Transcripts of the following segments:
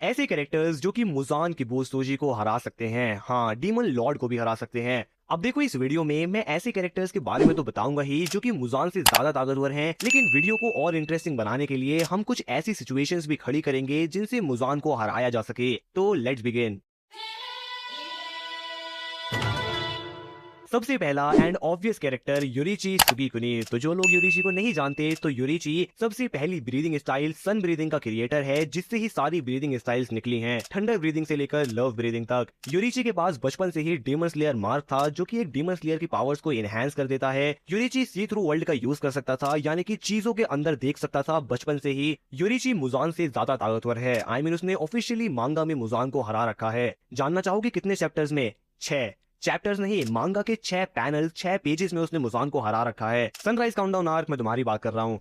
ऐसे कैरेक्टर्स जो कि मुजान की बोस्तोजी को हरा सकते हैं, हाँ डीमन लॉर्ड को भी हरा सकते हैं। अब देखो इस वीडियो में मैं ऐसे कैरेक्टर्स के बारे में तो बताऊंगा ही जो कि मुजान से ज्यादा ताकतवर हैं, लेकिन वीडियो को और इंटरेस्टिंग बनाने के लिए हम कुछ ऐसी सिचुएशंस भी खड़ी करेंगे जिनसे मुजान को हराया जा सके। तो लेट्स बिगिन। सबसे पहला एंड ऑब्वियस कैरेक्टर यूरिची सुगीकुनी। तो जो लोग यूरिची को नहीं जानते तो यूरिची सबसे पहली ब्रीदिंग स्टाइल सन ब्रीदिंग का क्रिएटर है, जिससे ही सारी ब्रीदिंग स्टाइल्स निकली हैं, थंडर ब्रीदिंग से लेकर लव ब्रीदिंग तक। यूरिची के पास बचपन से ही डीमन स्लेयर मार्क था, जो कि एक डीमन स्लेयर की पावर्स को एनहांस कर देता है। यूरिची सी थ्रू वर्ल्ड का यूज कर सकता था, यानी कि चीजों के अंदर देख सकता था बचपन से ही। यूरिची मुजान से ज्यादा ताकतवर है। आई मीन उसने ऑफिशियली मांगा में मुजान को हरा रखा है। जानना चाहोगे कितने चैप्टर्स में? 6 चैप्टर्स नहीं, मांगा के 6 पैनल 6 पेजेस में उसने मुजान को हरा रखा है। सनराइज काउंटडाउन आर्क में तुम्हारी बात कर रहा हूँ।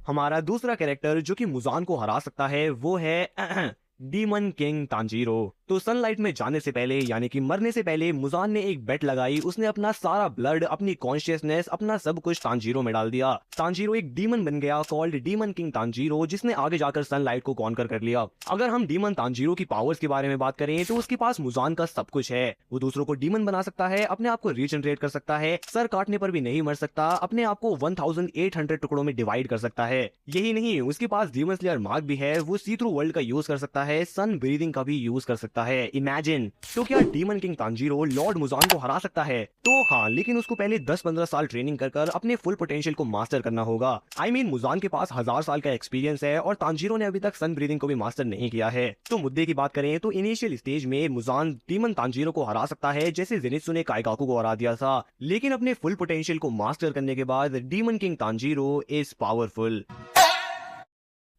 हमारा दूसरा कैरेक्टर जो कि मुजान को हरा सकता है वो है डीमन किंग तांजीरो। तो सनलाइट में जाने से पहले यानी कि मरने से पहले मुजान ने एक बेट लगाई। उसने अपना सारा ब्लड, अपनी कॉन्शियसनेस, अपना सब कुछ तांजीरो में डाल दिया। तांजीरो एक डीमन बन गया कॉल्ड डीमन किंग तांजीरो, जिसने आगे जाकर सनलाइट को कॉन्कर कर लिया। अगर हम डीमन तांजीरो की पावर्स के बारे में बात करें तो उसके पास मुजान का सब कुछ है। वो दूसरों को डीमन बना सकता है, अपने आप को रीजनरेट कर सकता है, सर काटने पर भी नहीं मर सकता, अपने आप को 1800 टुकड़ों में डिवाइड कर सकता है। यही नहीं, उसके पास डीमन स्लेयर मार्क भी है। वो सी थ्रू वर्ल्ड का यूज कर सकता है, सन ब्रीदिंग का भी यूज कर सकता है। इमेजिन। तो क्या demon king Tanjiro Lord Muzan को हरा सकता है? तो हाँ, लेकिन उसको पहले 10-15 साल ट्रेनिंग कर अपने फुल पोटेंशियल को मास्टर करना होगा। आई मीन मुजान के पास 1000 साल का एक्सपीरियंस है और तांजीरो ने अभी तक सन ब्रीदिंग को भी मास्टर नहीं किया है। तो मुद्दे की बात करें तो इनिशियल स्टेज में मुजान डीमन तांजीरो को हरा सकता है, जैसे जेनित्सु ने काइगाकू को हरा दिया था। लेकिन अपने फुल पोटेंशियल को मास्टर करने के बाद demon king Tanjiro is powerful.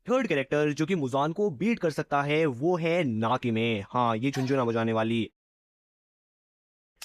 Third character जो कि मुजान को बीट कर सकता है वो है नाकिमे। हाँ, ये झुंझुना बजाने वाली।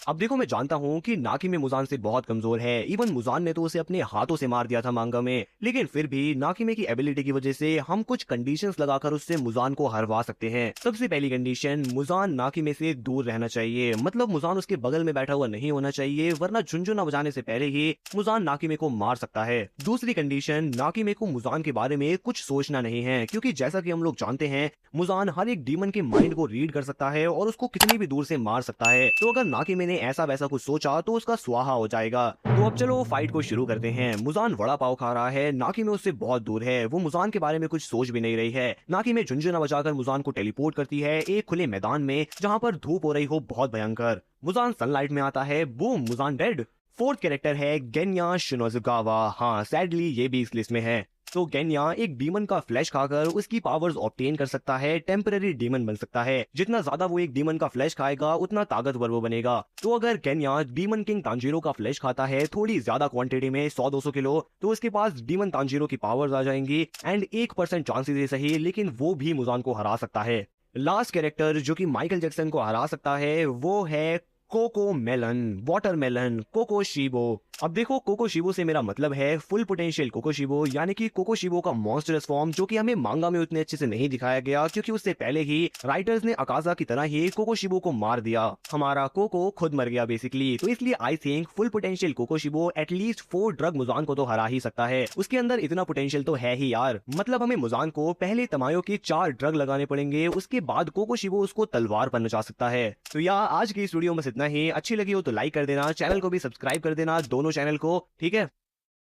अब देखो, मैं जानता हूँ कि नाकिमे मुजान से बहुत कमजोर है। इवन मुजान ने तो उसे अपने हाथों से मार दिया था मांगा में, लेकिन फिर भी नाकिमे की एबिलिटी की वजह से हम कुछ कंडीशंस लगाकर उससे मुजान को हरवा सकते हैं। सबसे पहली कंडीशन, मुजान नाकिमे से दूर रहना चाहिए। मतलब मुजान उसके बगल में बैठा हुआ नहीं होना चाहिए, वरना झुंझुना बजाने से पहले ही मुजान नाकिमे को मार सकता है। दूसरी कंडीशन, नाकिमे को मुजान के बारे में कुछ सोचना नहीं है, क्योंकि जैसा कि हम लोग जानते हैं मुजान हर एक डीमन के माइंड को रीड कर सकता है और उसको कितनी भी दूर से मार सकता है। तो अगर नाकिमे ने ऐसा वैसा कुछ सोचा तो उसका स्वाहा हो जाएगा। तो अब चलो फाइट को शुरू करते हैं। मुजान वड़ा पाव खा रहा है, नाकिमे उससे बहुत दूर है। वो मुजान के बारे में कुछ सोच भी नहीं रही है। नाकिमे झुंझुना बजाकर मुजान को टेलीपोर्ट करती है एक खुले मैदान में जहां पर धूप हो रही हो बहुत भयंकर। मुजान सनलाइट में आता है, boom, Muzan dead. Fourth character है गेन्या शिनोजुकावा। हाँ, सैडली ये भी इस लिस्ट में है। तो गेन्या एक डीमन का फ्लैश खाकर उसकी पावर्स ऑब्टेन कर सकता है, टेम्पररी डीमन बन सकता है। जितना ज्यादा वो एक डीमन का फ्लैश खाएगा उतना ताकतवर वो बनेगा। तो अगर गेन्या डीमन किंग तांजीरो का फ्लैश खाता है थोड़ी ज्यादा क्वांटिटी में, 100-200 किलो, तो उसके पास डीमन तांजीरो की पावर्स आ जाएंगी एंड 1% चांसेस ही सही, लेकिन वो भी मुजान को हरा सकता है। लास्ट कैरेक्टर जो कि माइकल जैक्सन को हरा सकता है वो है cocoa melon, watermelon, cocoa Shibo. अब देखो, कोको शिबो से मेरा मतलब है फुल पोटेंशियल कोको शिबो, यानी कि कोको शिबो का मॉन्स्टरस फॉर्म, जो कि हमें मांगा में उतने अच्छे से नहीं दिखाया गया क्योंकि उससे पहले ही राइटर्स ने अकाजा की तरह ही कोको शिबो को मार दिया। हमारा कोको खुद मर गया बेसिकली। तो इसलिए I think full potential Kokushibo at least 4 ड्रग मुजान को तो हरा ही सकता है। उसके अंदर इतना पोटेंशियल तो है ही यार। मतलब हमें मुजान को पहले तमायो की 4 ड्रग लगाने पड़ेंगे, उसके बाद कोको शिबो उसको तलवार पर नचा सकता है। तो यार आज की इस वीडियो में इतना ही। अच्छी लगी हो तो लाइक कर देना, चैनल को भी सब्सक्राइब कर देना, दोनों चैनल को, ठीक है।